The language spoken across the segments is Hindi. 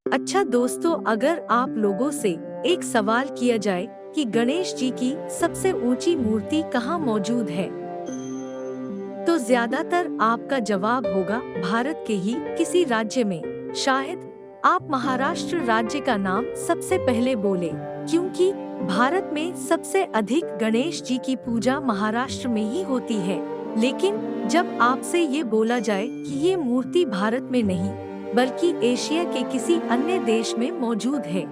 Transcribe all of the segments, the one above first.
अच्छा दोस्तों, अगर आप लोगों से एक सवाल किया जाए कि गणेश जी की सबसे ऊंची मूर्ति कहाँ मौजूद है, तो ज्यादातर आपका जवाब होगा भारत के ही किसी राज्य में। शायद आप महाराष्ट्र राज्य का नाम सबसे पहले बोले, क्योंकि भारत में सबसे अधिक गणेश जी की पूजा महाराष्ट्र में ही होती है। लेकिन जब आपसे ये बोला जाए कि ये मूर्ति भारत में नहीं बल्कि एशिया के किसी अन्य देश में मौजूद है,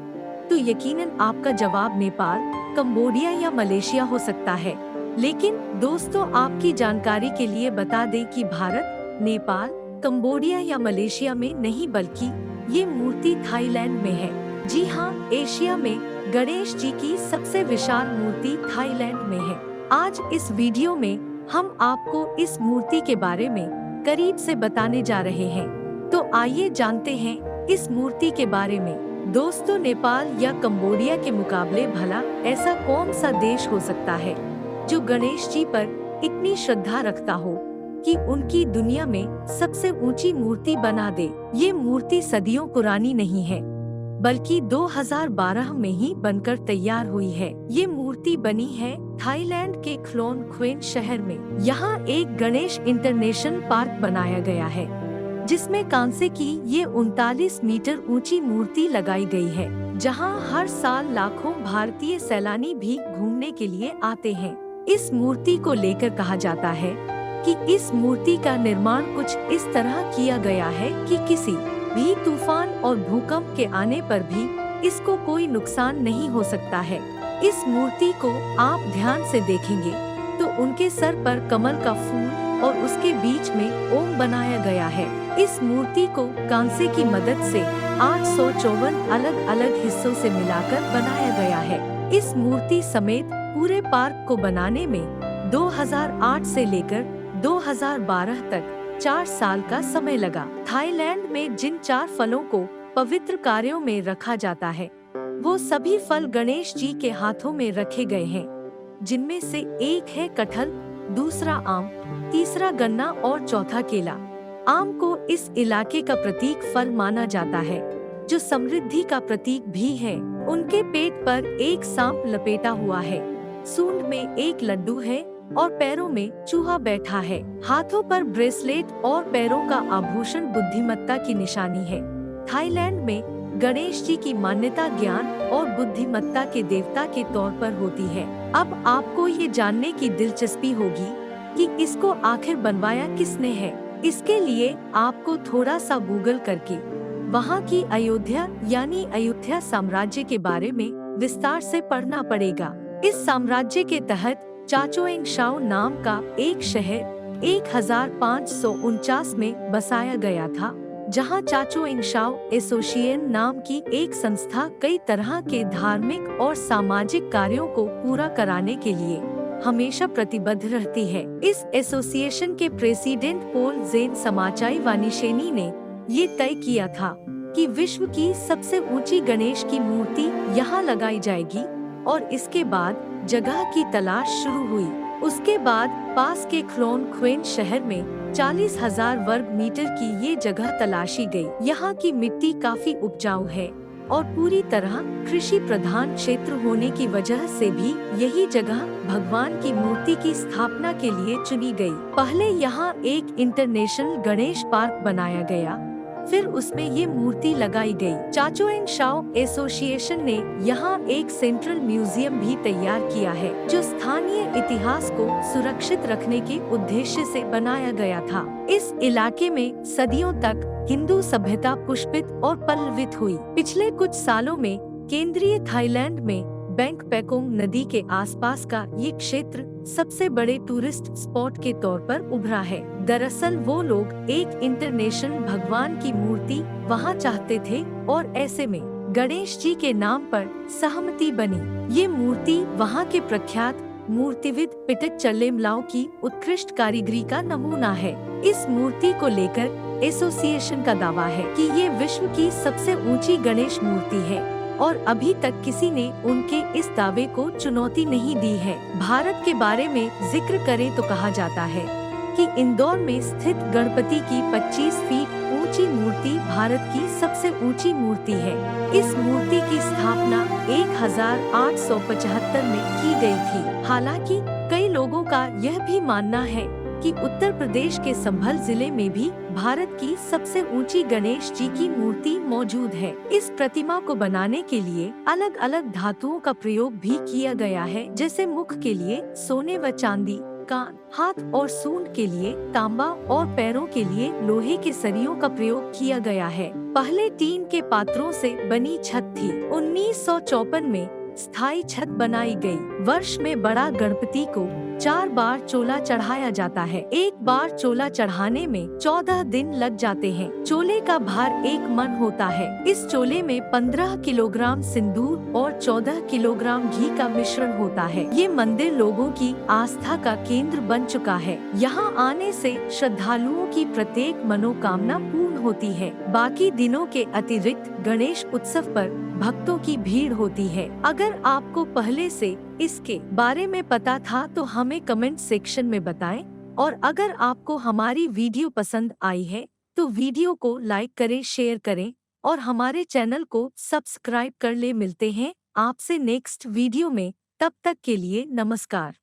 तो यकीनन आपका जवाब नेपाल, कंबोडिया या मलेशिया हो सकता है। लेकिन दोस्तों, आपकी जानकारी के लिए बता दें कि भारत, नेपाल, कंबोडिया या मलेशिया में नहीं बल्कि ये मूर्ति थाईलैंड में है। जी हाँ, एशिया में गणेश जी की सबसे विशाल मूर्ति थाईलैंड में है। आज इस वीडियो में हम आपको इस मूर्ति के बारे में करीब से बताने जा रहे हैं। तो आइए जानते हैं इस मूर्ति के बारे में। दोस्तों, नेपाल या कंबोडिया के मुकाबले भला ऐसा कौन सा देश हो सकता है जो गणेश जी पर इतनी श्रद्धा रखता हो कि उनकी दुनिया में सबसे ऊंची मूर्ति बना दे। ये मूर्ति सदियों पुरानी नहीं है, बल्कि 2012 में ही बनकर तैयार हुई है। ये मूर्ति बनी है थाईलैंड के क्लोन क्वेन शहर में। यहाँ एक गणेश इंटरनेशनल पार्क बनाया गया है, जिसमें कांसे की ये 39 मीटर ऊंची मूर्ति लगाई गई है, जहाँ हर साल लाखों भारतीय सैलानी भी घूमने के लिए आते हैं। इस मूर्ति को लेकर कहा जाता है कि इस मूर्ति का निर्माण कुछ इस तरह किया गया है कि किसी भी तूफान और भूकंप के आने पर भी इसको कोई नुकसान नहीं हो सकता है। इस मूर्ति को आप ध्यान से देखेंगे तो उनके सर पर कमल का फूल और उसके बीच में ओम बनाया गया है। इस मूर्ति को कांसे की मदद से 854 अलग अलग हिस्सों से मिलाकर बनाया गया है। इस मूर्ति समेत पूरे पार्क को बनाने में 2008 से लेकर 2012 तक 4 साल का समय लगा। थाईलैंड में जिन 4 फलों को पवित्र कार्यों में रखा जाता है, वो सभी फल गणेश जी के हाथों में रखे गए हैं, जिनमें से एक है कटहल, दूसरा आम, तीसरा गन्ना और चौथा केला। आम को इस इलाके का प्रतीक फल माना जाता है, जो समृद्धि का प्रतीक भी है। उनके पेट पर एक सांप लपेटा हुआ है, सूंड में एक लड्डू है और पैरों में चूहा बैठा है। हाथों पर ब्रेसलेट और पैरों का आभूषण बुद्धिमत्ता की निशानी है। थाईलैंड में गणेश जी की मान्यता ज्ञान और बुद्धिमत्ता के देवता के तौर पर होती है। अब आपको ये जानने की दिलचस्पी होगी कि इसको आखिर बनवाया किसने है। इसके लिए आपको थोड़ा सा गूगल करके वहाँ की अयोध्या यानी अयोध्या साम्राज्य के बारे में विस्तार से पढ़ना पड़ेगा। इस साम्राज्य के तहत चाचोएंगशाओ नाम का एक शहर 1549 में बसाया गया था, जहां चाचोएंगशाओ एसोसिएशन नाम की एक संस्था कई तरह के धार्मिक और सामाजिक कार्यों को पूरा कराने के लिए हमेशा प्रतिबद्ध रहती है। इस एसोसिएशन के प्रेसिडेंट पोल जेन समाचाई वानिशेनी ने ये तय किया था कि विश्व की सबसे ऊंची गणेश की मूर्ति यहाँ लगाई जाएगी, और इसके बाद जगह की तलाश शुरू हुई। उसके बाद पास के क्लोन क्वेन शहर में 40,000 वर्ग मीटर की ये जगह तलाशी गई। यहाँ की मिट्टी काफी उपजाऊ है और पूरी तरह कृषि प्रधान क्षेत्र होने की वजह से भी यही जगह भगवान की मूर्ति की स्थापना के लिए चुनी गई। पहले यहाँ एक इंटरनेशनल गणेश पार्क बनाया गया, फिर उसमें ये मूर्ति लगाई गई। चाचोएंगशाओ एसोसिएशन ने यहाँ एक सेंट्रल म्यूजियम भी तैयार किया है, जो स्थानीय इतिहास को सुरक्षित रखने के उद्देश्य से बनाया गया था। इस इलाके में सदियों तक हिंदू सभ्यता पुष्पित और पल्लवित हुई। पिछले कुछ सालों में केंद्रीय थाईलैंड में बैंकपैकोंग नदी के आसपास का ये क्षेत्र सबसे बड़े टूरिस्ट स्पॉट के तौर पर उभरा है। दरअसल वो लोग एक इंटरनेशनल भगवान की मूर्ति वहाँ चाहते थे और ऐसे में गणेश जी के नाम पर सहमति बनी। ये मूर्ति वहाँ के प्रख्यात मूर्तिविद पिटक चल्लेमलाओ की उत्कृष्ट कारीगरी का नमूना है। इस मूर्ति को लेकर एसोसिएशन का दावा है कि ये विश्व की सबसे ऊंची गणेश मूर्ति है और अभी तक किसी ने उनके इस दावे को चुनौती नहीं दी है। भारत के बारे में जिक्र करें तो कहा जाता है कि इंदौर में स्थित गणपति की 25 फीट ऊंची ऊंची मूर्ति भारत की सबसे ऊंची मूर्ति है। इस मूर्ति की स्थापना 1875 में की गई थी। हालांकि कई लोगों का यह भी मानना है कि उत्तर प्रदेश के संभल जिले में भी भारत की सबसे ऊंची गणेश जी की मूर्ति मौजूद है। इस प्रतिमा को बनाने के लिए अलग अलग धातुओं का प्रयोग भी किया गया है, जैसे मुख के लिए सोने व चांदी, कान, हाथ और सूंड के लिए तांबा और पैरों के लिए लोहे के सरियों का प्रयोग किया गया है। पहले टीन के पात्रों से बनी छत थी। 1954 में स्थायी छत बनाई गई। वर्ष में बड़ा गणपति को 4 बार चोला चढ़ाया जाता है। एक बार चोला चढ़ाने में 14 दिन लग जाते हैं। चोले का भार 1 मन होता है। इस चोले में 15 किलोग्राम सिंदूर और 14 किलोग्राम घी का मिश्रण होता है। ये मंदिर लोगों की आस्था का केंद्र बन चुका है। यहाँ आने से श्रद्धालुओं की प्रत्येक मनोकामना पूर्ण होती है। बाकी दिनों के अतिरिक्त गणेश उत्सव पर भक्तों की भीड़ होती है। अगर आपको पहले से इसके बारे में पता था तो हमें कमेंट सेक्शन में बताएं, और अगर आपको हमारी वीडियो पसंद आई है तो वीडियो को लाइक करें, शेयर करें और हमारे चैनल को सब्सक्राइब कर ले। मिलते हैं आपसे नेक्स्ट वीडियो में, तब तक के लिए नमस्कार।